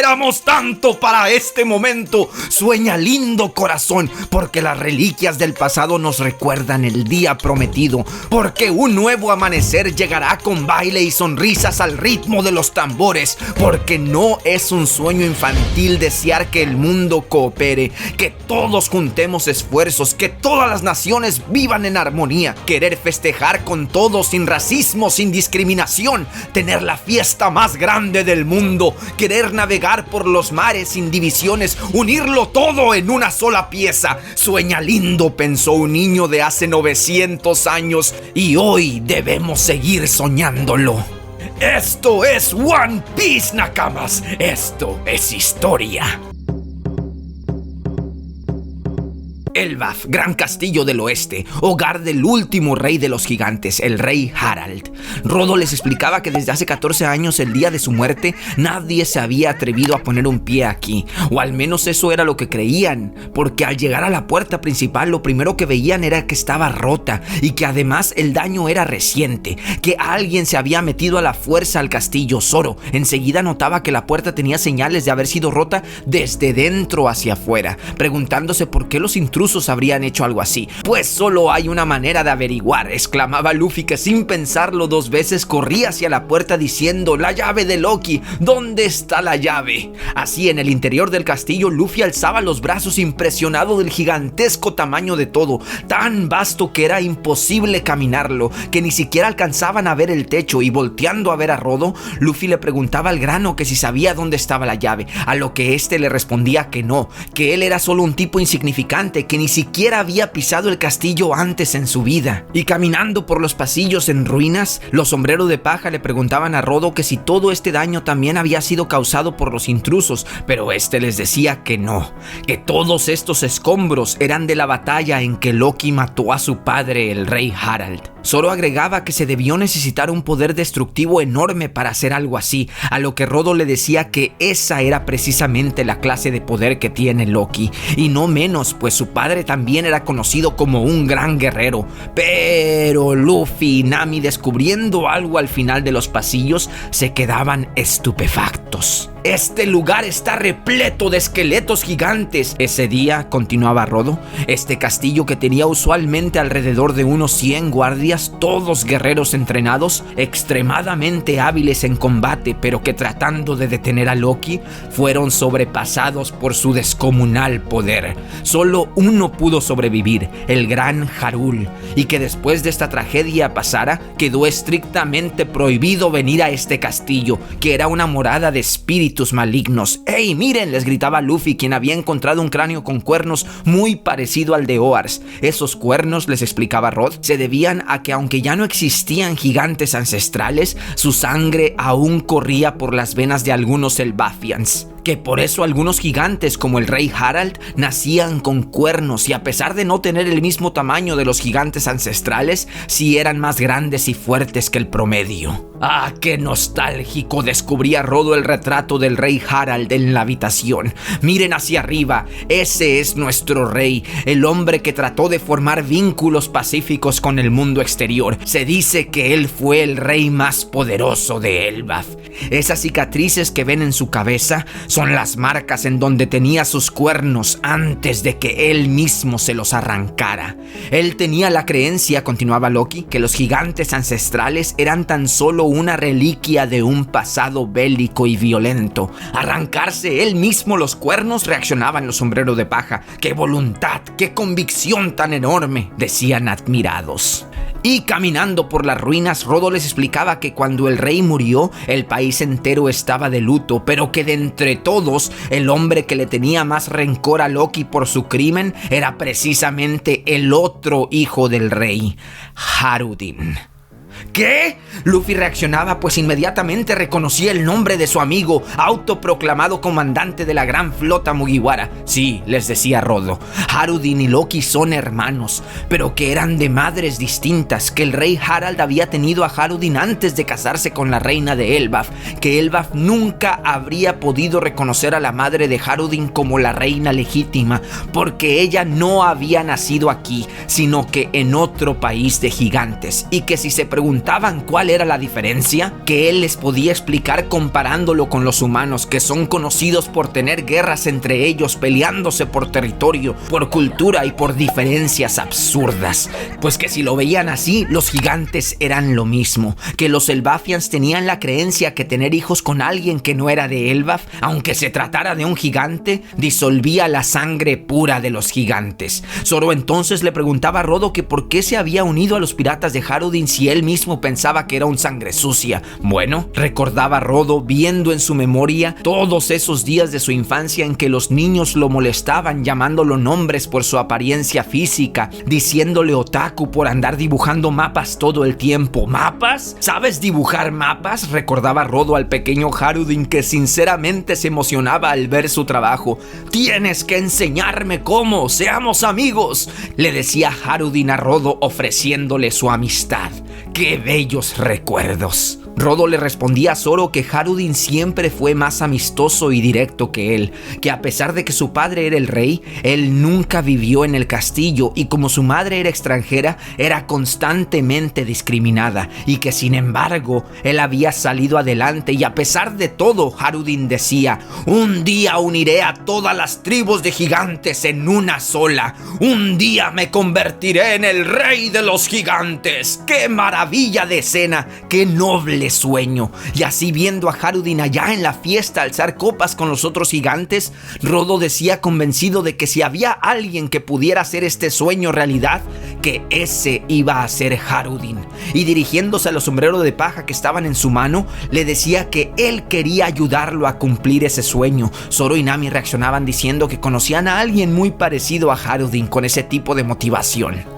esperamos tanto para este momento. Sueña lindo, corazón, porque las reliquias del pasado nos recuerdan el día prometido, porque un nuevo amanecer llegará con baile y sonrisas al ritmo de los tambores, porque no es un sueño infantil desear que el mundo coopere, que todos juntemos esfuerzos, que todas las naciones vivan en armonía, querer festejar con todos sin racismo, sin discriminación, tener la fiesta más grande del mundo, querer navegar por los mares sin divisiones, unirlo todo en una sola pieza. Sueña lindo, pensó un niño de hace 900 años, y hoy debemos seguir soñándolo. Esto es One Piece, Nakamas. Esto es historia. Elbaf, gran castillo del oeste, hogar del último rey de los gigantes, el rey Harald. Rodo les explicaba que desde hace 14 años, el día de su muerte, nadie se había atrevido a poner un pie aquí, o al menos eso era lo que creían, porque al llegar a la puerta principal lo primero que veían era que estaba rota y que además el daño era reciente, que alguien se había metido a la fuerza al castillo. Zoro enseguida notaba que la puerta tenía señales de haber sido rota desde dentro hacia afuera, preguntándose por qué los intrusos habrían hecho algo así. Pues solo hay una manera de averiguar, exclamaba Luffy, que sin pensarlo 2 veces corría hacia la puerta diciendo: la llave de Loki, ¿dónde está la llave? Así, en el interior del castillo, Luffy alzaba los brazos impresionado del gigantesco tamaño de todo, tan vasto que era imposible caminarlo, que ni siquiera alcanzaban a ver el techo, y volteando a ver a Rodo, Luffy le preguntaba al grano que si sabía dónde estaba la llave, a lo que este le respondía que no, que él era solo un tipo insignificante, que ni siquiera había pisado el castillo antes en su vida. Y caminando por los pasillos en ruinas, los sombreros de paja le preguntaban a Rodo que si todo este daño también había sido causado por los intrusos, pero este les decía que no, que todos estos escombros eran de la batalla en que Loki mató a su padre, el rey Harald. Zoro agregaba que se debió necesitar un poder destructivo enorme para hacer algo así, a lo que Rodo le decía que esa era precisamente la clase de poder que tiene Loki, y no menos, pues su padre también era conocido como un gran guerrero. Pero Luffy y Nami, descubriendo algo al final de los pasillos, se quedaban estupefactos. Este lugar está repleto de esqueletos gigantes. Ese día, continuaba Rodo, este castillo, que tenía usualmente alrededor de unos 100 guardias, todos guerreros entrenados, extremadamente hábiles en combate, pero que tratando de detener a Loki, fueron sobrepasados por su descomunal poder. Solo uno pudo sobrevivir, el gran Harul, y que después de esta tragedia pasara, quedó estrictamente prohibido venir a este castillo, que era una morada de espíritus malignos. ¡Ey, miren!, les gritaba Luffy, quien había encontrado un cráneo con cuernos muy parecido al de Oars. Esos cuernos, les explicaba Rod, se debían a que aunque ya no existían gigantes ancestrales, su sangre aún corría por las venas de algunos Elbafians, que por eso algunos gigantes como el rey Harald nacían con cuernos, y a pesar de no tener el mismo tamaño de los gigantes ancestrales, sí eran más grandes y fuertes que el promedio. ¡Ah, qué nostálgico!, descubría Rodo el retrato del rey Harald en la habitación. Miren hacia arriba, ese es nuestro rey, el hombre que trató de formar vínculos pacíficos con el mundo exterior. Se dice que él fue el rey más poderoso de Elbaf. Esas cicatrices que ven en su cabeza son las marcas en donde tenía sus cuernos antes de que él mismo se los arrancara. Él tenía la creencia, continuaba Loki, que los gigantes ancestrales eran tan solo una reliquia de un pasado bélico y violento. Arrancarse él mismo los cuernos, reaccionaban los sombreros de paja. ¡Qué voluntad, qué convicción tan enorme!, decían admirados. Y caminando por las ruinas, Rodo les explicaba que cuando el rey murió, el país entero estaba de luto, pero que de entre todos, el hombre que le tenía más rencor a Loki por su crimen era precisamente el otro hijo del rey, Harudin. ¿Qué? Luffy reaccionaba, pues inmediatamente reconocía el nombre de su amigo, autoproclamado comandante de la gran flota Mugiwara. Sí, les decía Rodo, Harudin y Loki son hermanos, pero que eran de madres distintas, que el rey Harald había tenido a Harudin antes de casarse con la reina de Elbaf, que Elbaf nunca habría podido reconocer a la madre de Harudin como la reina legítima, porque ella no había nacido aquí, sino que en otro país de gigantes, y que si se preguntaban preguntaban cuál era la diferencia, que él les podía explicar comparándolo con los humanos, que son conocidos por tener guerras entre ellos, peleándose por territorio, por cultura y por diferencias absurdas. Pues que si lo veían así, los gigantes eran lo mismo, que los Elbafians tenían la creencia que tener hijos con alguien que no era de Elbaf, aunque se tratara de un gigante, disolvía la sangre pura de los gigantes. Zoro entonces le preguntaba a Rodo que por qué se había unido a los piratas de Harudin si él mismo pensaba que era un sangre sucia. Bueno, recordaba Rodo viendo en su memoria todos esos días de su infancia en que los niños lo molestaban llamándolo nombres por su apariencia física, diciéndole otaku por andar dibujando mapas todo el tiempo. ¿Mapas? ¿Sabes dibujar mapas?, recordaba Rodo al pequeño Harudin, que sinceramente se emocionaba al ver su trabajo. «Tienes que enseñarme cómo, seamos amigos», le decía Harudin a Rodo ofreciéndole su amistad. ¡Qué bellos recuerdos! Rodo le respondía a Zoro que Harudin siempre fue más amistoso y directo que él, que a pesar de que su padre era el rey, él nunca vivió en el castillo y como su madre era extranjera, era constantemente discriminada y que sin embargo, él había salido adelante y a pesar de todo, Harudin decía: «Un día uniré a todas las tribus de gigantes en una sola. Un día me convertiré en el rey de los gigantes». ¡Qué maravilla de escena! ¡Qué noble sueño! Y así viendo a Harudin allá en la fiesta alzar copas con los otros gigantes, Rodo decía convencido de que si había alguien que pudiera hacer este sueño realidad, que ese iba a ser Harudin. Y dirigiéndose a los sombreros de paja que estaban en su mano, le decía que él quería ayudarlo a cumplir ese sueño. Zoro y Nami reaccionaban diciendo que conocían a alguien muy parecido a Harudin con ese tipo de motivación.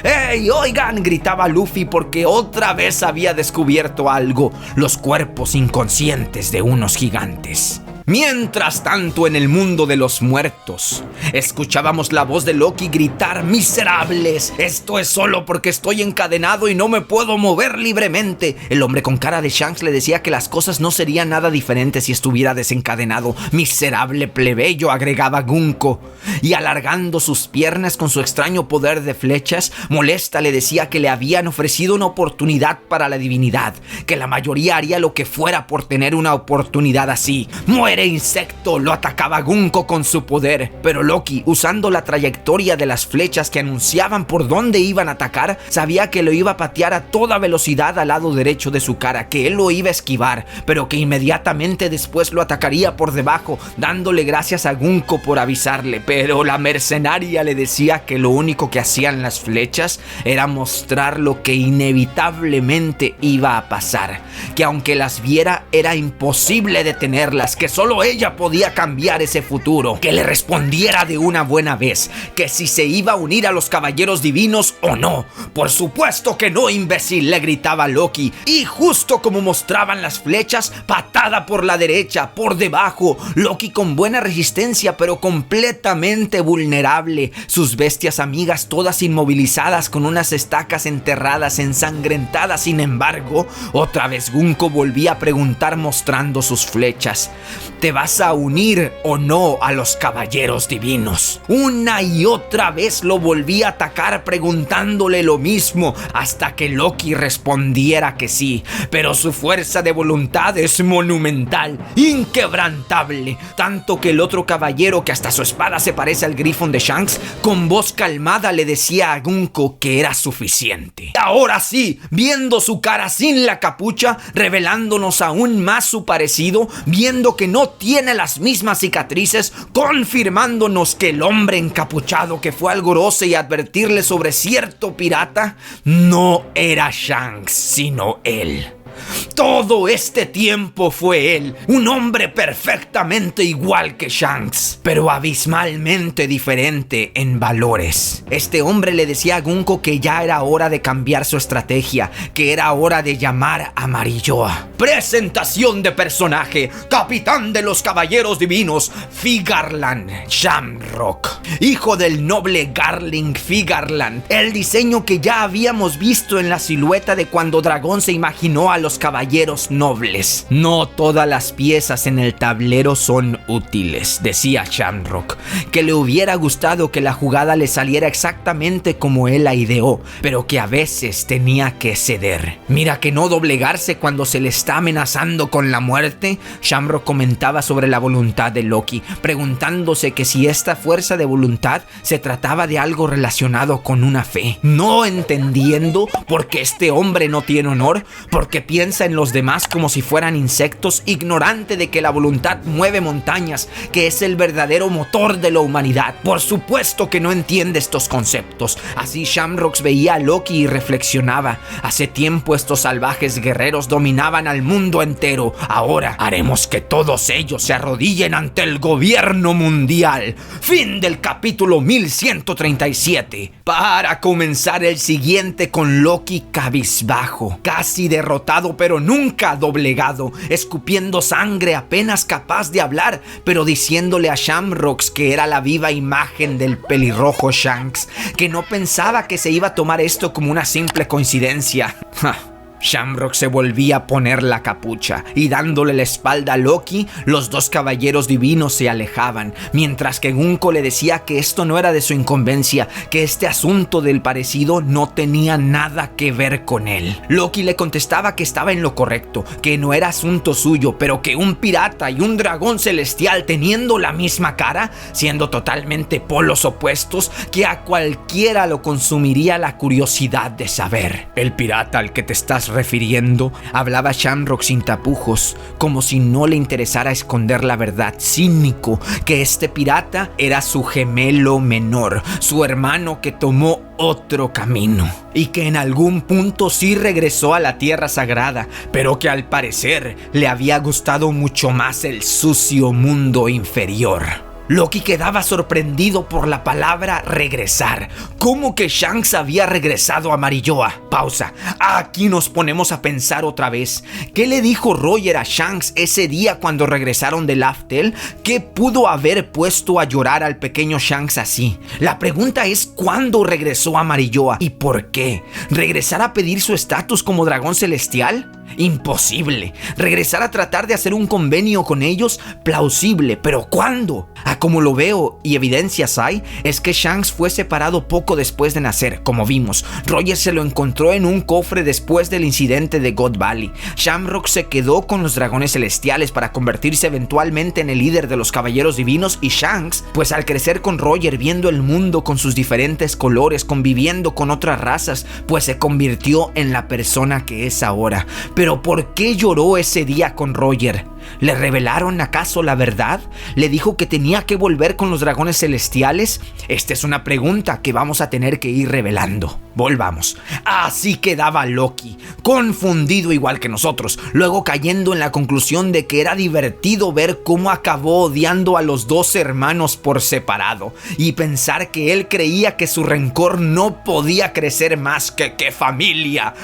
¡Ey, oigan!, gritaba Luffy porque otra vez había descubierto algo: los cuerpos inconscientes de unos gigantes. Mientras tanto, en el mundo de los muertos, escuchábamos la voz de Loki gritar: «¡Miserables! Esto es solo porque estoy encadenado y no me puedo mover libremente». El hombre con cara de Shanks le decía que las cosas no serían nada diferentes si estuviera desencadenado. «Miserable plebeyo», agregaba Gunko. Y alargando sus piernas con su extraño poder de flechas, molesta le decía que le habían ofrecido una oportunidad para la divinidad, que la mayoría haría lo que fuera por tener una oportunidad así. «¡Muere, insecto!», lo atacaba Gunko con su poder, pero Loki, usando la trayectoria de las flechas que anunciaban por dónde iban a atacar, sabía que lo iba a patear a toda velocidad al lado derecho de su cara, que él lo iba a esquivar, pero que inmediatamente después lo atacaría por debajo, dándole gracias a Gunko por avisarle. Pero la mercenaria le decía que lo único que hacían las flechas era mostrar lo que inevitablemente iba a pasar, que aunque las viera era imposible detenerlas, que solo ella podía cambiar ese futuro, que le respondiera de una buena vez, que si se iba a unir a los caballeros divinos o no. «Por supuesto que no, imbécil», le gritaba Loki, y justo como mostraban las flechas, patada por la derecha, por debajo, Loki con buena resistencia pero completamente vulnerable, sus bestias amigas todas inmovilizadas con unas estacas enterradas, ensangrentadas. Sin embargo, otra vez Gunko volvía a preguntar mostrando sus flechas: «¿Te vas a unir o no a los caballeros divinos?». Una y otra vez lo volvía a atacar preguntándole lo mismo, hasta que Loki respondiera que sí. Pero su fuerza de voluntad es monumental, inquebrantable, tanto que el otro caballero, que hasta su espada se parece al grifón de Shanks, con voz calmada le decía a Gunko que era suficiente. Ahora sí, viendo su cara sin la capucha, revelándonos aún más su parecido, viendo que no tiene las mismas cicatrices, confirmándonos que el hombre encapuchado que fue al Gorose y advertirle sobre cierto pirata no era Shanks, sino él. Todo este tiempo fue él, un hombre perfectamente igual que Shanks, pero abismalmente diferente en valores. Este hombre le decía a Gunko que ya era hora de cambiar su estrategia, que era hora de llamar a Marilloa. Presentación de personaje: capitán de los caballeros divinos, Figarland Shamrock, hijo del noble Garling Figarland, el diseño que ya habíamos visto en la silueta de cuando Dragón se imaginó a los los caballeros nobles. No todas las piezas en el tablero son útiles, decía Shamrock, que le hubiera gustado que la jugada le saliera exactamente como él la ideó, pero que a veces tenía que ceder. Mira que no doblegarse cuando se le está amenazando con la muerte. Shamrock comentaba sobre la voluntad de Loki, preguntándose que si esta fuerza de voluntad se trataba de algo relacionado con una fe, no entendiendo por qué este hombre no tiene honor, porque piensa en los demás como si fueran insectos, ignorante de que la voluntad mueve montañas, que es el verdadero motor de la humanidad. Por supuesto que no entiende estos conceptos. Así Shamrock veía a Loki y reflexionaba: hace tiempo estos salvajes guerreros dominaban al mundo entero, ahora haremos que todos ellos se arrodillen ante el gobierno mundial. Fin del capítulo 1137. Para comenzar el siguiente con Loki cabizbajo, casi derrotado pero nunca doblegado, escupiendo sangre, apenas capaz de hablar, pero diciéndole a Shamrock que era la viva imagen del pelirrojo Shanks, que no pensaba que se iba a tomar esto como una simple coincidencia. Shamrock se volvía a poner la capucha y dándole la espalda a Loki, los dos caballeros divinos se alejaban, mientras que Gunko le decía que esto no era de su incumbencia, que este asunto del parecido no tenía nada que ver con él. Loki le contestaba que estaba en lo correcto, que no era asunto suyo, pero que un pirata y un dragón celestial teniendo la misma cara, siendo totalmente polos opuestos, que a cualquiera lo consumiría la curiosidad de saber. El pirata al que te estás refiriendo, hablaba Shamrock sin tapujos, como si no le interesara esconder la verdad, cínico, que este pirata era su gemelo menor, su hermano que tomó otro camino y que en algún punto sí regresó a la tierra sagrada, pero que al parecer le había gustado mucho más el sucio mundo inferior. Loki quedaba sorprendido por la palabra regresar. ¿Cómo que Shanks había regresado a Marilloa? Pausa. Aquí nos ponemos a pensar otra vez. ¿Qué le dijo Roger a Shanks ese día cuando regresaron de Laftel? ¿Qué pudo haber puesto a llorar al pequeño Shanks así? La pregunta es ¿cuándo regresó a Marilloa y por qué? ¿Regresar a pedir su estatus como dragón celestial? Imposible. ¿Regresar a tratar de hacer un convenio con ellos? Plausible, pero ¿cuándo? A como lo veo y evidencias hay, es que Shanks fue separado poco después de nacer, como vimos. Roger se lo encontró en un cofre después del incidente de God Valley. Shamrock se quedó con los dragones celestiales para convertirse eventualmente en el líder de los caballeros divinos, y Shanks, pues al crecer con Roger, viendo el mundo con sus diferentes colores, conviviendo con otras razas, pues se convirtió en la persona que es ahora. Pero ¿por qué lloró ese día con Roger? ¿Le revelaron acaso la verdad? ¿Le dijo que tenía que volver con los dragones celestiales? Esta es una pregunta que vamos a tener que ir revelando. Volvamos. Así quedaba Loki, confundido igual que nosotros, luego cayendo en la conclusión de que era divertido ver cómo acabó odiando a los dos hermanos por separado, y pensar que él creía que su rencor no podía crecer más que familia.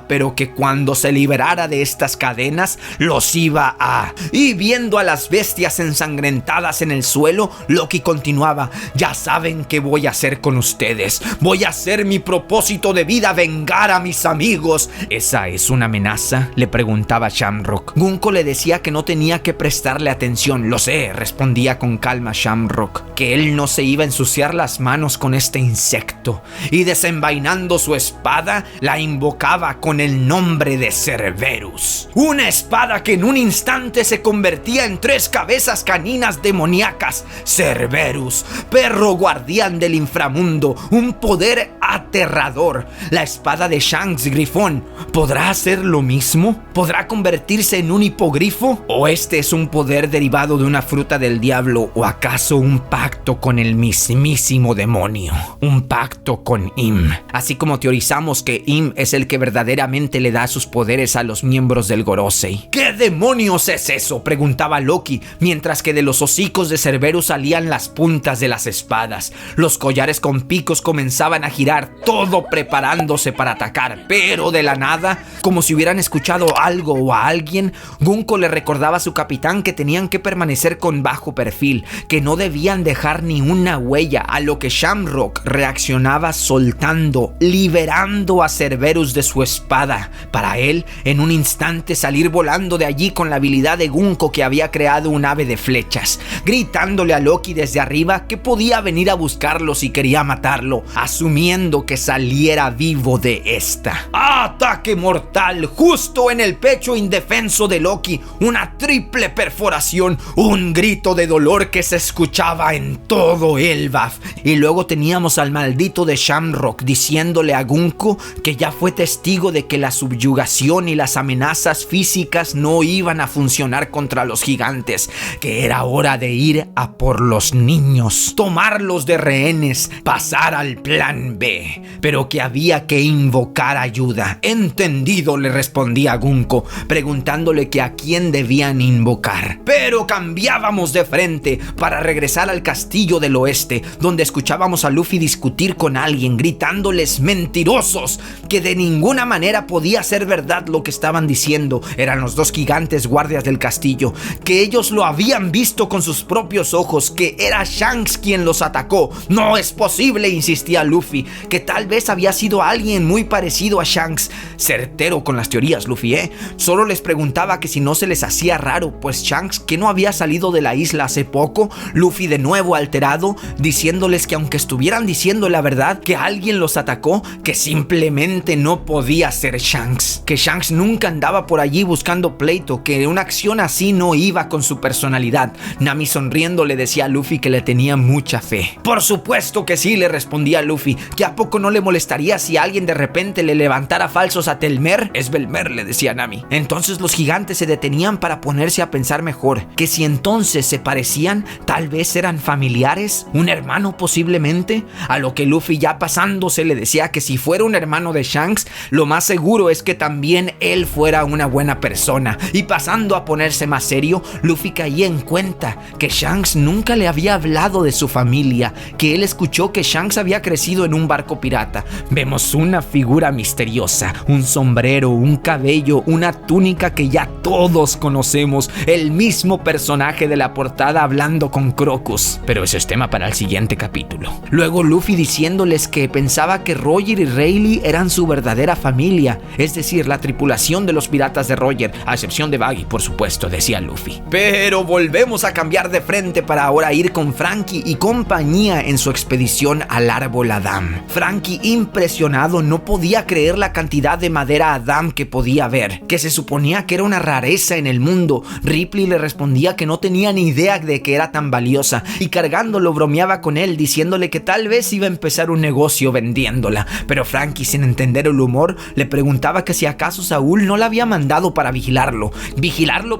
Pero que cuando se liberara de estas cadenas, los iba a... Y viendo a las bestias ensangrentadas en el suelo, Loki continuaba: ya saben qué voy a hacer con ustedes. Voy a hacer mi propósito de vida, vengar a mis amigos. ¿Esa es una amenaza?, le preguntaba Shamrock. Gunko le decía que no tenía que prestarle atención. Lo sé, respondía con calma Shamrock, que él no se iba a ensuciar las manos con este insecto. Y desenvainando su espada, la invocaba con el nombre de Cerberus. Una espada que en un instante se convertía en 3 cabezas caninas demoníacas. Cerberus, perro guardián del inframundo, un poder aterrador. La espada de Shanks Grifón, ¿podrá hacer lo mismo? ¿Podrá convertirse en un hipogrifo? ¿O este es un poder derivado de una fruta del diablo? ¿O acaso un pacto con el mismísimo demonio? Un pacto con Im. Así como teorizamos que Im es el que verdaderamente le da sus poderes a los miembros del Gorosei. ¿Qué demonios es es eso?, preguntaba Loki, mientras que de los hocicos de Cerberus salían las puntas de las espadas. Los collares con picos comenzaban a girar, todo preparándose para atacar, pero de la nada, como si hubieran escuchado algo o a alguien, Gunko le recordaba a su capitán que tenían que permanecer con bajo perfil, que no debían dejar ni una huella, a lo que Shamrock reaccionaba soltando, liberando a Cerberus de su espada, para él, en un instante, salir volando de allí con la habilidad de Gunko, que había creado un ave de flechas, gritándole a Loki desde arriba que podía venir a buscarlo si quería matarlo, asumiendo que saliera vivo de esta. ¡Ataque mortal! Justo en el pecho indefenso de Loki, una triple perforación, un grito de dolor que se escuchaba en todo Elbaf. Y luego teníamos al maldito de Shamrock diciéndole a Gunko que ya fue testigo de que la subyugación y las amenazas físicas no iban a funcionar contra los gigantes, que era hora de ir a por los niños, tomarlos de rehenes, pasar al plan B, pero que había que invocar ayuda. Entendido, le respondía Gunko, preguntándole que a quién debían invocar. Pero cambiábamos de frente para regresar al castillo del oeste, donde escuchábamos a Luffy discutir con alguien, gritándoles mentirosos, que de ninguna manera podía ser verdad lo que estaban diciendo. Eran los dos gigantes guardias del castillo, que ellos lo habían visto con sus propios ojos, que era Shanks quien los atacó. No es posible, insistía Luffy, que tal vez había sido alguien muy parecido a Shanks. Certero con las teorías, Luffy, Solo les preguntaba que si no se les hacía raro, pues Shanks, que no había salido de la isla hace poco. Luffy de nuevo alterado, diciéndoles que aunque estuvieran diciendo la verdad, que alguien los atacó, que simplemente no podía ser Shanks, que Shanks nunca andaba por allí buscando pleito, que una acción así no iba con su personalidad. Nami sonriendo le decía a Luffy que le tenía mucha fe. Por supuesto que sí, le respondía Luffy, que a poco no le molestaría si alguien de repente le levantara falsos a Telmer. Es Belmer, le decía Nami. Entonces los gigantes se detenían para ponerse a pensar mejor, que si entonces se parecían, tal vez eran familiares, un hermano posiblemente, a lo que Luffy, ya pasándose, le decía que si fuera un hermano de Shanks, lo más seguro es que también él fuera una buena persona. Y pasando a ponerse más serio, Luffy caía en cuenta que Shanks nunca le había hablado de su familia, que él escuchó que Shanks había crecido en un barco pirata. Vemos una figura misteriosa, un sombrero, un cabello, una túnica que ya todos conocemos, el mismo personaje de la portada hablando con Crocus, pero eso es tema para el siguiente capítulo. Luego Luffy diciéndoles que pensaba que Roger y Rayleigh eran su verdadera familia, es decir, la tripulación de los piratas de Roger, a excepción de Baggy, por supuesto, decía Luffy. Pero volvemos a cambiar de frente para ahora ir con Franky y compañía en su expedición al árbol Adam. Franky, impresionado, no podía creer la cantidad de madera Adam que podía ver, que se suponía que era una rareza en el mundo. Ripley le respondía que no tenía ni idea de que era tan valiosa, y cargándolo bromeaba con él, diciéndole que tal vez iba a empezar un negocio vendiéndola. Pero Franky, sin entender el humor, le preguntaba que si acaso Saúl no la había mandado para vigilarlo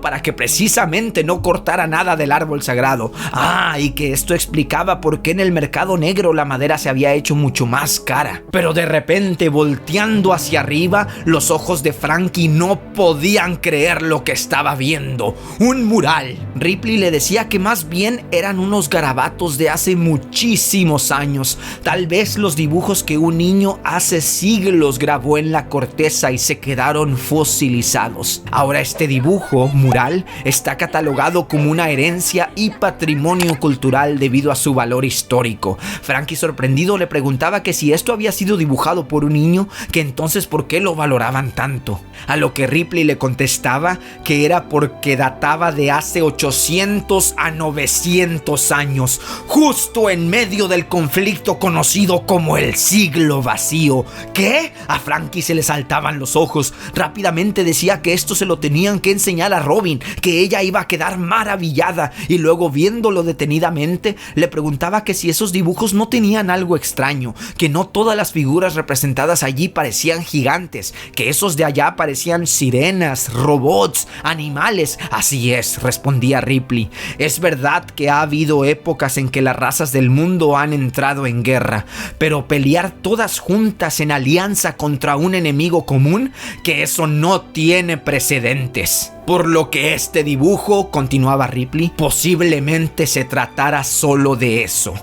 para que precisamente no cortara nada del árbol sagrado. Y que esto explicaba por qué en el mercado negro la madera se había hecho mucho más cara. Pero de repente, volteando hacia arriba, los ojos de Franky no podían creer lo que estaba viendo. Un mural. Ripley le decía que más bien eran unos garabatos de hace muchísimos años, tal vez los dibujos que un niño hace siglos grabó en la corteza y se quedaron fosilizados. Ahora este dibujo mural está catalogado como una herencia y patrimonio cultural debido a su valor histórico. Franky, sorprendido, le preguntaba que si esto había sido dibujado por un niño, que entonces por qué lo valoraban tanto. A lo que Ripley le contestaba que era porque databa de hace 800 a 900 años, justo en medio del conflicto conocido como el siglo vacío. ¿Qué? A Franky se le saltaban los ojos. Rápidamente decía que esto se lo tenían que enseñar a Robin, que ella iba a quedar maravillada, y luego, viéndolo detenidamente, le preguntaba que si esos dibujos no tenían algo extraño, que no todas las figuras representadas allí parecían gigantes, que esos de allá parecían sirenas, robots, animales. Así es, respondía Ripley. Es verdad que ha habido épocas en que las razas del mundo han entrado en guerra, pero pelear todas juntas en alianza contra un enemigo común, que eso no tiene precedentes. Por lo que este dibujo, continuaba Ripley, posiblemente se tratara solo de eso.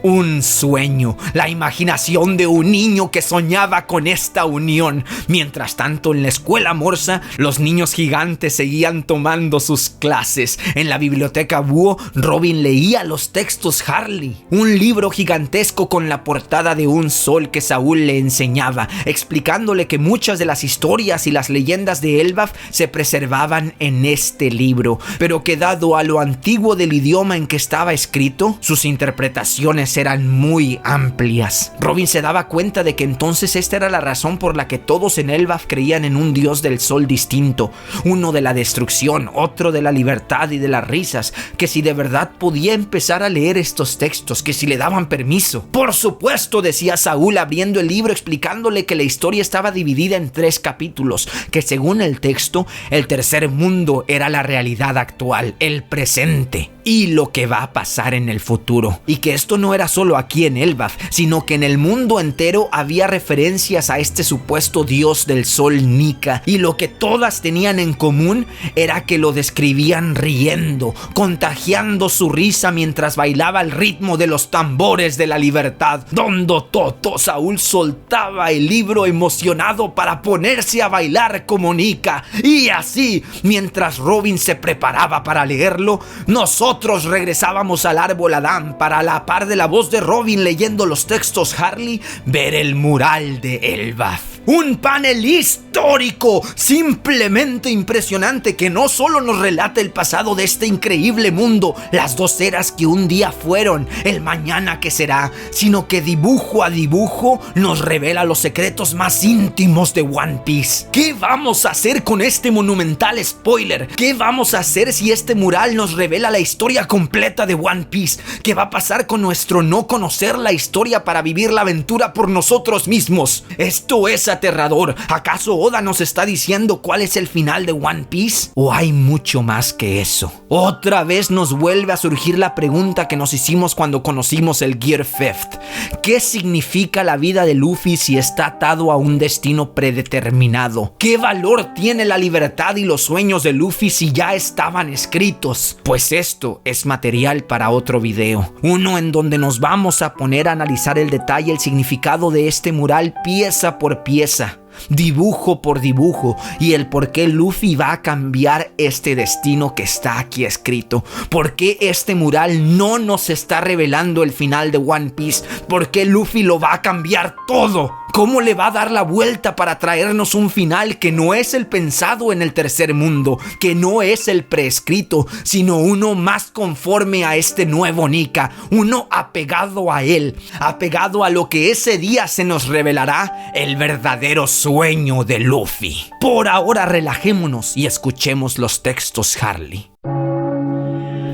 Un sueño, la imaginación de un niño que soñaba con esta unión. Mientras tanto, en la escuela morsa, los niños gigantes seguían tomando sus clases. En la biblioteca búho, Robin leía los textos Harley, un libro gigantesco con la portada de un sol que Saúl le enseñaba, explicándole que muchas de las historias y las leyendas de Elbaf se preservaban en este libro, pero que dado a lo antiguo del idioma en que estaba escrito, sus interpretaciones eran muy amplias. Robin se daba cuenta de que entonces esta era la razón por la que todos en Elbaf creían en un dios del sol distinto, uno de la destrucción, otro de la libertad y de las risas, que si de verdad podía empezar a leer estos textos, que si le daban permiso. Por supuesto, decía Saúl abriendo el libro, explicándole que la historia estaba dividida en 3 capítulos, que según el texto, el tercer mundo era la realidad actual, el presente y lo que va a pasar en el futuro, y que esto no era solo aquí en Elbaf, sino que en el mundo entero había referencias a este supuesto dios del sol Nika, y lo que todas tenían en común era que lo describían riendo, contagiando su risa mientras bailaba al ritmo de los tambores de la libertad. Dondo Toto, Saúl soltaba el libro emocionado para ponerse a bailar como Nika, y así, mientras Robin se preparaba para leerlo, nosotros regresábamos al árbol Adán para, a la par de la voz de Robin leyendo los textos Harley, ver el mural de Elbaf. Un panel histórico, simplemente impresionante, que no solo nos relata el pasado de este increíble mundo, las 2 eras que un día fueron, el mañana que será, sino que dibujo a dibujo nos revela los secretos más íntimos de One Piece. ¿Qué vamos a hacer con este monumental spoiler? ¿Qué vamos a hacer si este mural nos revela la historia completa de One Piece? ¿Qué va a pasar con nuestro no conocer la historia para vivir la aventura por nosotros mismos? Esto es aterrador. ¿Acaso Oda nos está diciendo cuál es el final de One Piece? ¿O hay mucho más que eso? Otra vez nos vuelve a surgir la pregunta que nos hicimos cuando conocimos el Gear Fifth. ¿Qué significa la vida de Luffy si está atado a un destino predeterminado? ¿Qué valor tiene la libertad y los sueños de Luffy si ya estaban escritos? Pues esto es material para otro video, uno en donde nos vamos a poner a analizar el detalle, el significado de este mural pieza por pieza, dibujo por dibujo, y el por qué Luffy va a cambiar este destino que está aquí escrito. ¿Por qué este mural no nos está revelando el final de One Piece? ¿Por qué Luffy lo va a cambiar todo? ¿Cómo le va a dar la vuelta para traernos un final que no es el pensado en el tercer mundo, que no es el preescrito, sino uno más conforme a este nuevo Nika, uno apegado a él, apegado a lo que ese día se nos revelará, el verdadero sueño de Luffy? Por ahora relajémonos y escuchemos los textos Harley.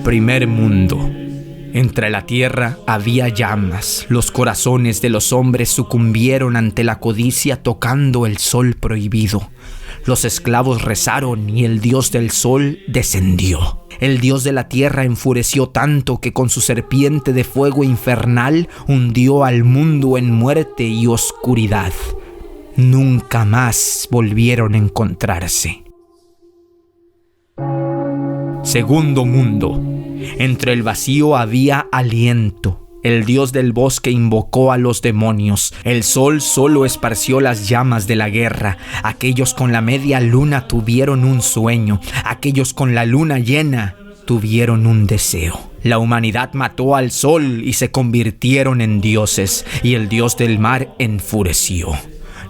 Primer mundo. Entre la tierra había llamas, los corazones de los hombres sucumbieron ante la codicia tocando el sol prohibido. Los esclavos rezaron y el dios del sol descendió. El dios de la tierra enfureció tanto que con su serpiente de fuego infernal hundió al mundo en muerte y oscuridad. Nunca más volvieron a encontrarse. Segundo mundo. Entre el vacío había aliento. El dios del bosque invocó a los demonios. El sol solo esparció las llamas de la guerra. Aquellos con la media luna tuvieron un sueño. Aquellos con la luna llena tuvieron un deseo. La humanidad mató al sol y se convirtieron en dioses, y el dios del mar enfureció.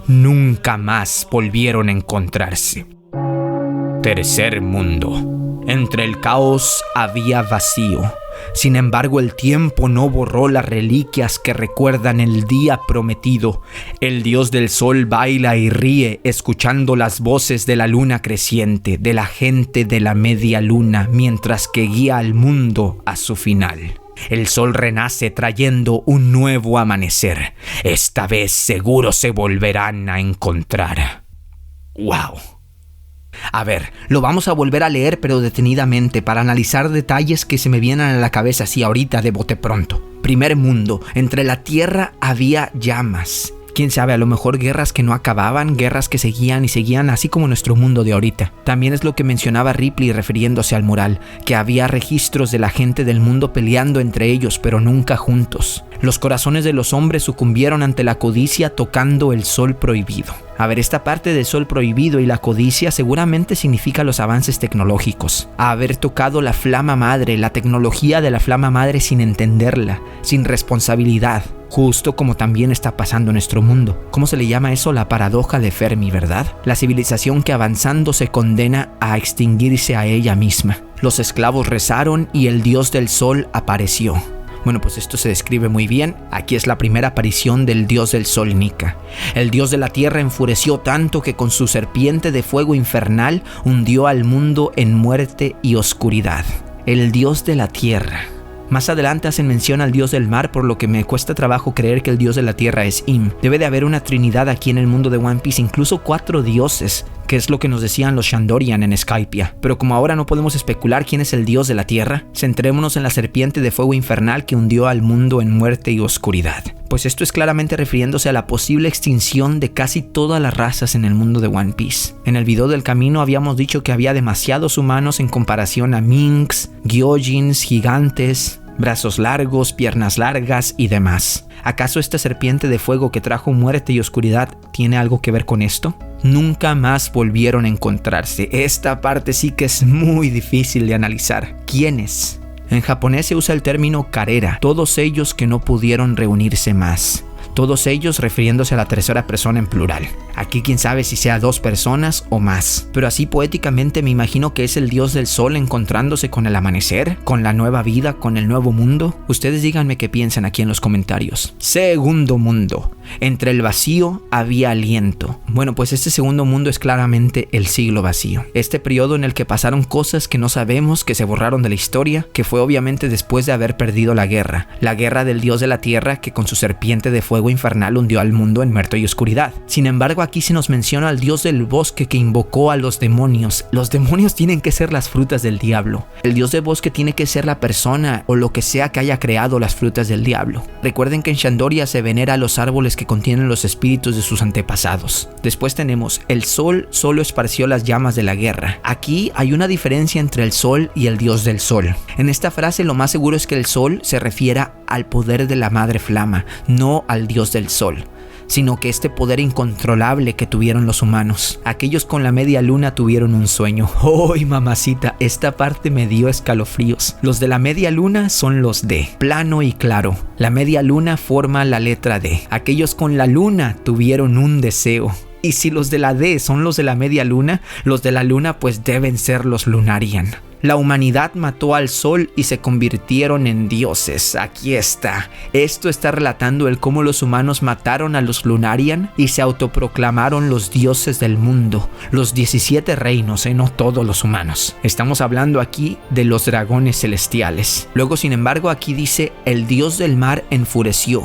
Nunca más volvieron a encontrarse. Tercer mundo. Entre el caos había vacío. Sin embargo, el tiempo no borró las reliquias que recuerdan el día prometido. El dios del sol baila y ríe, escuchando las voces de la luna creciente, de la gente de la media luna, mientras que guía al mundo a su final. El sol renace trayendo un nuevo amanecer. Esta vez seguro se volverán a encontrar. ¡Wow! A ver, lo vamos a volver a leer pero detenidamente para analizar detalles que se me vienen a la cabeza así ahorita de bote pronto. Primer mundo. Entre la tierra había llamas. Quién sabe, a lo mejor guerras que no acababan, guerras que seguían y seguían, así como nuestro mundo de ahorita. También es lo que mencionaba Ripley refiriéndose al mural, que había registros de la gente del mundo peleando entre ellos, pero nunca juntos. Los corazones de los hombres sucumbieron ante la codicia tocando el sol prohibido. A ver, esta parte del sol prohibido y la codicia seguramente significa los avances tecnológicos. A haber tocado la flama madre, la tecnología de la flama madre sin entenderla, sin responsabilidad. Justo como también está pasando en nuestro mundo. ¿Cómo se le llama eso? La paradoja de Fermi, ¿verdad? La civilización que avanzando se condena a extinguirse a ella misma. Los esclavos rezaron y el dios del sol apareció. Bueno, pues esto se describe muy bien. Aquí es la primera aparición del dios del sol, Nika. El dios de la tierra enfureció tanto que con su serpiente de fuego infernal hundió al mundo en muerte y oscuridad. El dios de la tierra. Más adelante hacen mención al dios del mar, por lo que me cuesta trabajo creer que el dios de la tierra es Im. Debe de haber una trinidad aquí en el mundo de One Piece, incluso 4 dioses, que es lo que nos decían los Shandorian en Skypiea. Pero como ahora no podemos especular quién es el dios de la tierra, centrémonos en la serpiente de fuego infernal que hundió al mundo en muerte y oscuridad. Pues esto es claramente refiriéndose a la posible extinción de casi todas las razas en el mundo de One Piece. En el video del camino habíamos dicho que había demasiados humanos en comparación a Minks, Gyojins, gigantes, brazos largos, piernas largas y demás. ¿Acaso esta serpiente de fuego que trajo muerte y oscuridad tiene algo que ver con esto? Nunca más volvieron a encontrarse. Esta parte sí que es muy difícil de analizar. ¿Quiénes? En japonés se usa el término karera, todos ellos que no pudieron reunirse más. Todos ellos refiriéndose a la tercera persona en plural. Aquí quién sabe si sea 2 personas o más. Pero así poéticamente me imagino que es el dios del sol encontrándose con el amanecer, con la nueva vida, con el nuevo mundo. Ustedes díganme qué piensan aquí en los comentarios. Segundo mundo. Entre el vacío había aliento. Bueno, pues este segundo mundo es claramente el siglo vacío. Este periodo en el que pasaron cosas que no sabemos, que se borraron de la historia, que fue obviamente después de haber perdido la guerra. La guerra del dios de la tierra que con su serpiente de fuego infernal hundió al mundo en muerte y oscuridad. Sin embargo, aquí se nos menciona al dios del bosque que invocó a los demonios. Los demonios tienen que ser las frutas del diablo. El dios del bosque tiene que ser la persona o lo que sea que haya creado las frutas del diablo. Recuerden que en Shandoria se venera a los árboles que contienen los espíritus de sus antepasados. Después tenemos el sol solo esparció las llamas de la guerra. Aquí hay una diferencia entre el sol y el dios del sol. En esta frase lo más seguro es que el sol se refiera al poder de la madre flama, no al dios del sol, sino que este poder incontrolable que tuvieron los humanos. Aquellos con la media luna tuvieron un sueño. ¡Ay, mamacita! Esta parte me dio escalofríos. Los de la media luna son los D, plano y claro. La media luna forma la letra D. Aquellos con la luna tuvieron un deseo. Y si los de la D son los de la media luna, los de la luna pues deben ser los Lunarian. La humanidad mató al sol y se convirtieron en dioses. Aquí está. Esto está relatando el cómo los humanos mataron a los Lunarian y se autoproclamaron los dioses del mundo. Los 17 reinos, no todos los humanos. Estamos hablando aquí de los dragones celestiales. Luego, sin embargo, aquí dice, el dios del mar enfureció.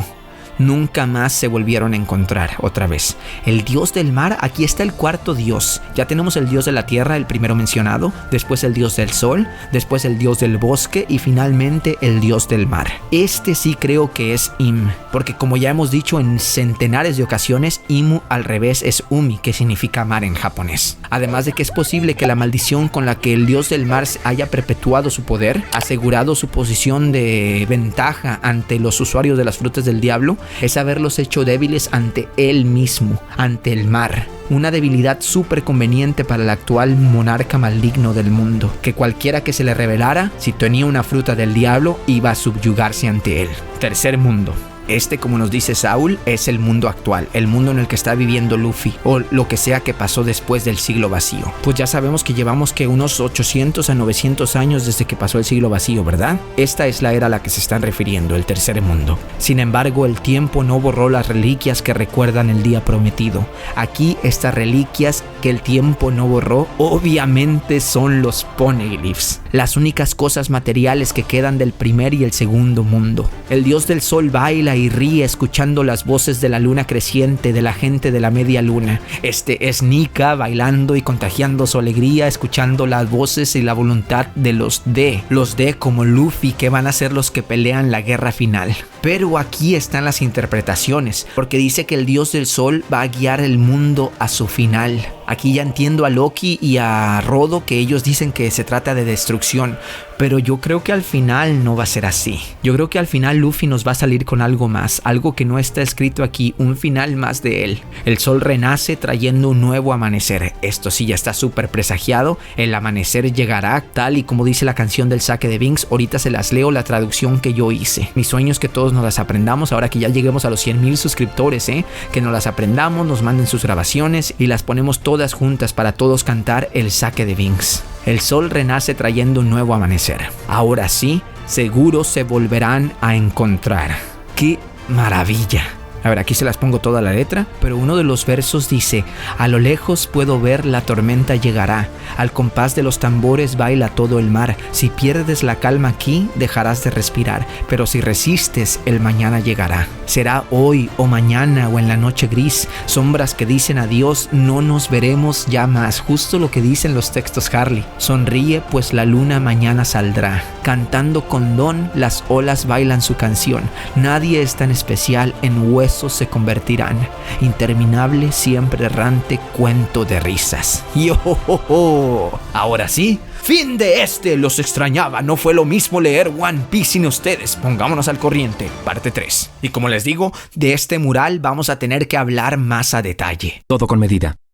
Nunca más se volvieron a encontrar otra vez. El dios del mar, aquí está el cuarto dios. Ya tenemos el dios de la tierra, el primero mencionado, después el dios del sol, después el dios del bosque y finalmente el dios del mar. Este sí creo que es Im, porque como ya hemos dicho en centenares de ocasiones, Imu al revés es Umi, que significa mar en japonés. Además de que es posible que la maldición con la que el dios del mar haya perpetuado su poder, asegurado su posición de ventaja ante los usuarios de las frutas del diablo, es haberlos hecho débiles ante él mismo, ante el mar. Una debilidad súper conveniente para el actual monarca maligno del mundo, que cualquiera que se le revelara, si tenía una fruta del diablo, iba a subyugarse ante él. Tercer mundo. Este, como nos dice Saul, es el mundo actual, el mundo en el que está viviendo Luffy, o lo que sea que pasó después del siglo vacío. Pues ya sabemos que llevamos que unos 800 a 900 años desde que pasó el siglo vacío, ¿verdad? Esta es la era a la que se están refiriendo, el tercer mundo. Sin embargo, el tiempo no borró las reliquias que recuerdan el día prometido. Aquí, estas reliquias que el tiempo no borró, obviamente son los poneglyphs, las únicas cosas materiales que quedan del primer y el segundo mundo. El dios del sol baila y y ríe escuchando las voces de la luna creciente, de la gente de la media luna. Este es Nika bailando y contagiando su alegría, escuchando las voces y la voluntad de los D. Los D como Luffy, que van a ser los que pelean la guerra final. Pero aquí están las interpretaciones, porque dice que el dios del sol va a guiar el mundo a su final. Aquí ya entiendo a Loki y a Rodo, que ellos dicen que se trata de destrucción, pero yo creo que al final no va a ser así. Yo creo que al final Luffy nos va a salir con algo más, algo que no está escrito aquí, un final más de él. El sol renace trayendo un nuevo amanecer. Esto sí ya está súper presagiado. El amanecer llegará tal y como dice la canción del saque de Vinx. Ahorita se las leo la traducción que yo hice. Mi sueño es que todos nos las aprendamos ahora que ya lleguemos a los 100,000 suscriptores, que nos las aprendamos, nos manden sus grabaciones y las ponemos todas juntas para todos cantar el saque de Vinx. El sol renace trayendo un nuevo amanecer. Ahora sí, seguro se volverán a encontrar. ¡Qué maravilla! A ver, aquí se las pongo toda la letra, pero uno de los versos dice: a lo lejos puedo ver la tormenta llegará, al compás de los tambores baila todo el mar, si pierdes la calma aquí dejarás de respirar, pero si resistes el mañana llegará. Será hoy o mañana o en la noche gris, sombras que dicen adiós, no nos veremos ya más, justo lo que dicen los textos Harley. Sonríe pues la luna mañana saldrá, cantando con don las olas bailan su canción, nadie es tan especial, en huesos se convertirán, interminable siempre errante cuento de risas. ¡Yo! Ahora sí, fin de este. Los extrañaba, no fue lo mismo leer One Piece sin ustedes. Pongámonos al corriente, parte 3. Y como les digo, de este mural vamos a tener que hablar más a detalle. Todo con medida.